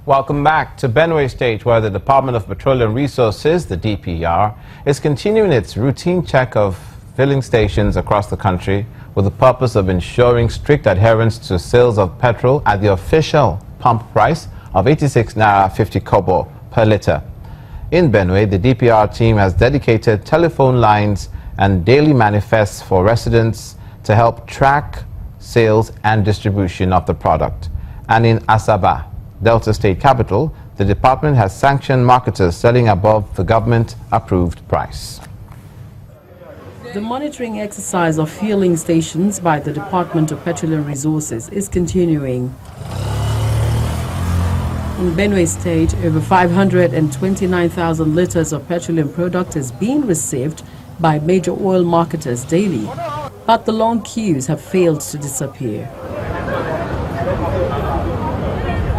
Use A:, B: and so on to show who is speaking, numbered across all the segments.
A: Welcome back to Benue State, where the Department of Petroleum Resources, the DPR, is continuing its routine check of filling stations across the country with the purpose of ensuring strict adherence to sales of petrol at the official pump price of 86 naira 50 kobo per litre. In Benue, the DPR team has dedicated telephone lines and daily manifests for residents to help track sales and distribution of the product. And in Asaba, Delta State capital, the department has sanctioned marketers selling above the government-approved price.
B: The monitoring exercise of fueling stations by the Department of Petroleum Resources is continuing. In Benue State, over 529,000 litres of petroleum product is being received by major oil marketers daily, but the long queues have failed to disappear.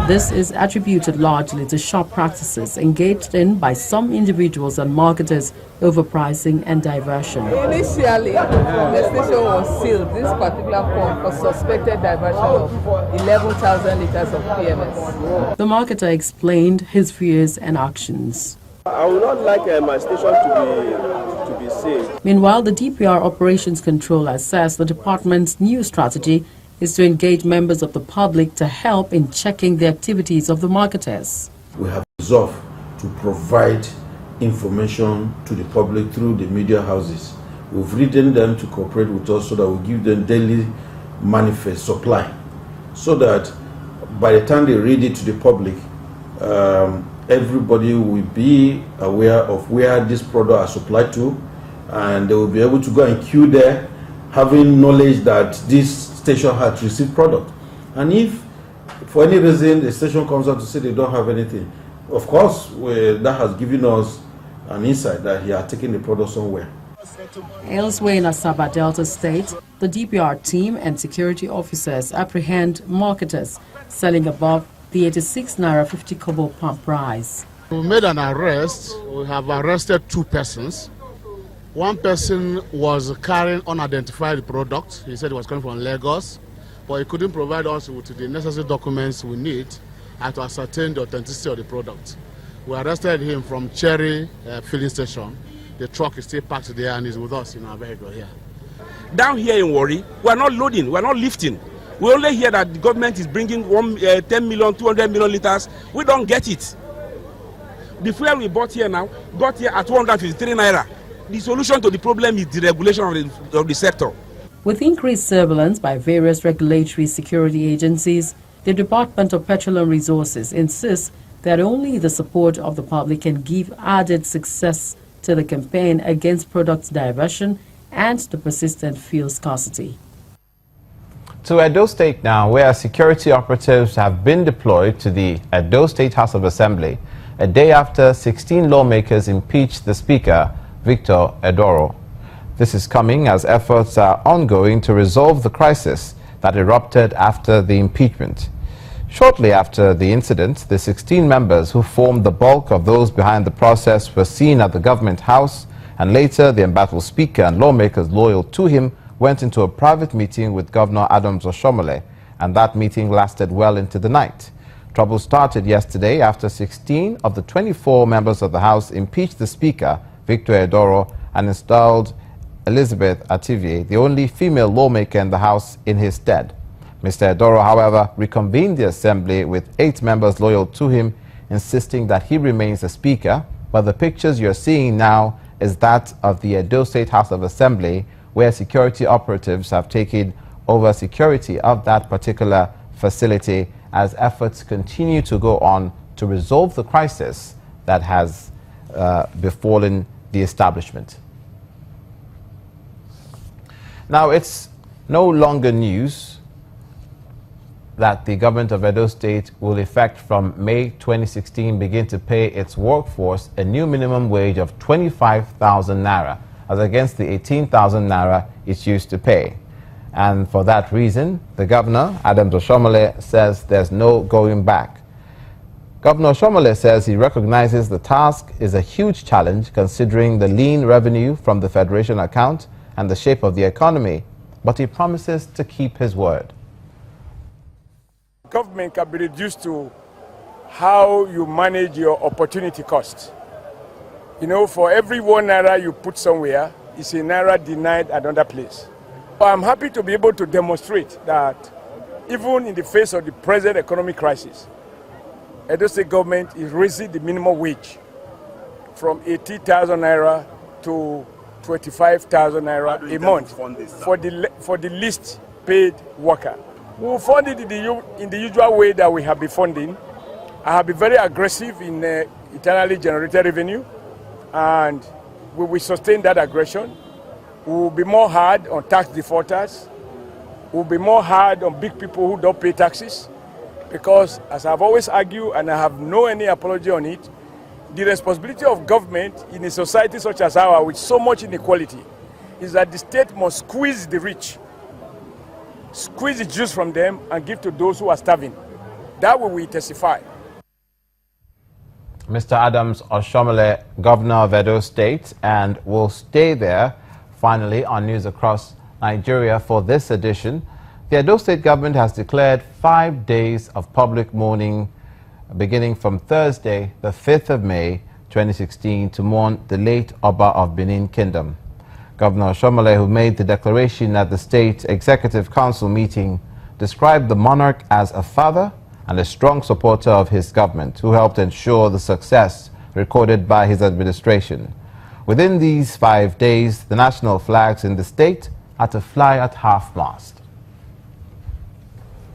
B: This is attributed largely to sharp practices engaged in by some individuals and marketers, overpricing and diversion.
C: Initially, the station was sealed, this particular pump, for suspected diversion of 11,000 litres of PMS.
B: The marketer explained his fears and actions.
D: I would not like my station to be sealed.
B: Meanwhile, the DPR Operations Controller says the department's new strategy is to engage members of the public to help in checking the activities of the marketers.
E: We have resolved to provide information to the public through the media houses. We've written them to cooperate with us so that we give them daily manifest supply, so that by the time they read it to the public, everybody will be aware of where this product are supplied to, and they will be able to go and queue there, having knowledge that this station had received product. And if for any reason the station comes out to say they don't have anything, of course that has given us an insight that he had taken the product somewhere.
B: Elsewhere in Asaba, Delta State, the DPR team and security officers apprehend marketers selling above the 86 naira 50 kobo pump price.
F: We made an arrest. We have arrested 2 persons. One person was carrying unidentified product. He said he was coming from Lagos, but he couldn't provide us with the necessary documents we need to ascertain the authenticity of the product. We arrested him from Cherry filling station. The truck is still parked there and is with us in our vehicle here.
G: Down here in Warri, we are not loading, we are not lifting. We only hear that the government is bringing 10 million, 200 million litres. We don't get it. The fuel we bought here now got here at 253 naira. The solution to the problem is the regulation of the sector.
B: With increased surveillance by various regulatory security agencies, the Department of Petroleum Resources insists that only the support of the public can give added success to the campaign against product diversion and the persistent fuel scarcity.
A: To Edo State now, where security operatives have been deployed to the Edo State House of Assembly a day after 16 lawmakers impeached the Speaker, Victor Edoro. This is coming as efforts are ongoing to resolve the crisis that erupted after the impeachment. Shortly after the incident, the 16 members who formed the bulk of those behind the process were seen at the government house, and later the embattled Speaker and lawmakers loyal to him went into a private meeting with Governor Adams Oshomole, and that meeting lasted well into the night. Trouble started yesterday after 16 of the 24 members of the House impeached the Speaker, Victor Edoro, and installed Elizabeth Ativie, the only female lawmaker in the House, in his stead. Mr. Edoro, however, reconvened the Assembly with 8 members loyal to him, insisting that he remains the Speaker. But the pictures you're seeing now is that of the Edo State House of Assembly, where security operatives have taken over security of that particular facility as efforts continue to go on to resolve the crisis that has befallen the establishment. Now, it's no longer news that the government of Edo State will, effect from May 2016, begin to pay its workforce a new minimum wage of 25,000 naira, as against the 18,000 naira it used to pay. And for that reason, the governor, Adams Oshomole, says there's no going back. Governor Oshomole says he recognizes the task is a huge challenge considering the lean revenue from the Federation account and the shape of the economy, but he promises to keep his word.
H: Government can be reduced to how you manage your opportunity cost. You know, for every 1 naira you put somewhere, it's a naira denied at another place. I'm happy to be able to demonstrate that even in the face of the present economic crisis, Edo State government is raising the minimum wage from 80,000 naira to 25,000 naira a month for the least paid worker. We will fund it in the usual way that we have been funding. I have been very aggressive in internally generated revenue, and we will sustain that aggression. We will be more hard on tax defaulters. We will be more hard on big people who don't pay taxes, because as I've always argued, and I have no any apology on it, the responsibility of government in a society such as ours with so much inequality is that the state must squeeze the rich, squeeze the juice from them and give to those who are starving. That way we testify.
A: Mr. Adams Oshomole, Governor of Edo State, and will stay there. Finally, on News Across Nigeria for this edition, the Edo State government has declared 5 days of public mourning beginning from Thursday, the 5th of May, 2016, to mourn the late Oba of Benin Kingdom. Governor Oshomole, who made the declaration at the State Executive Council meeting, described the monarch as a father and a strong supporter of his government, who helped ensure the success recorded by his administration. Within these 5 days, the national flags in the state are to fly at half-mast.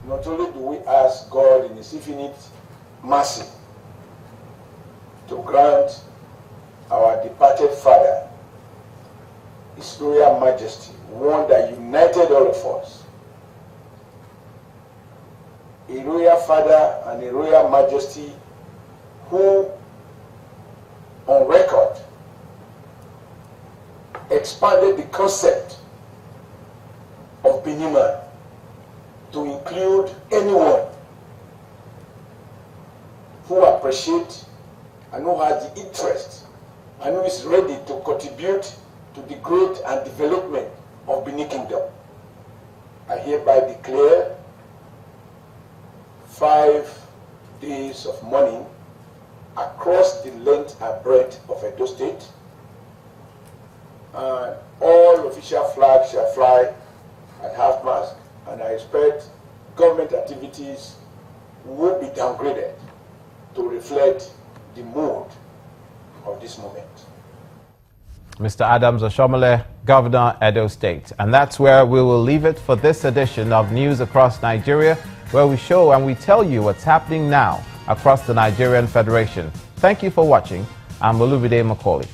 I: Not only do we ask God in His infinite mercy to grant our departed father, His Royal Majesty, one that united all of us, a royal father and a royal majesty who, on record, expanded the concept of Benue to include anyone who appreciates and who has the interest and who is ready to contribute to the growth and development of Benin Kingdom. I hereby declare 5 days of mourning across the length and breadth of Edo State, and all official flags shall fly at half-mast, and I expect government activities will be downgraded to reflect the mood of this moment.
A: Mr. Adams Oshomole, Governor, Edo State. And that's where we will leave it for this edition of News Across Nigeria, where we show and we tell you what's happening now across the Nigerian Federation. Thank you for watching. I'm Olumide Macaulay.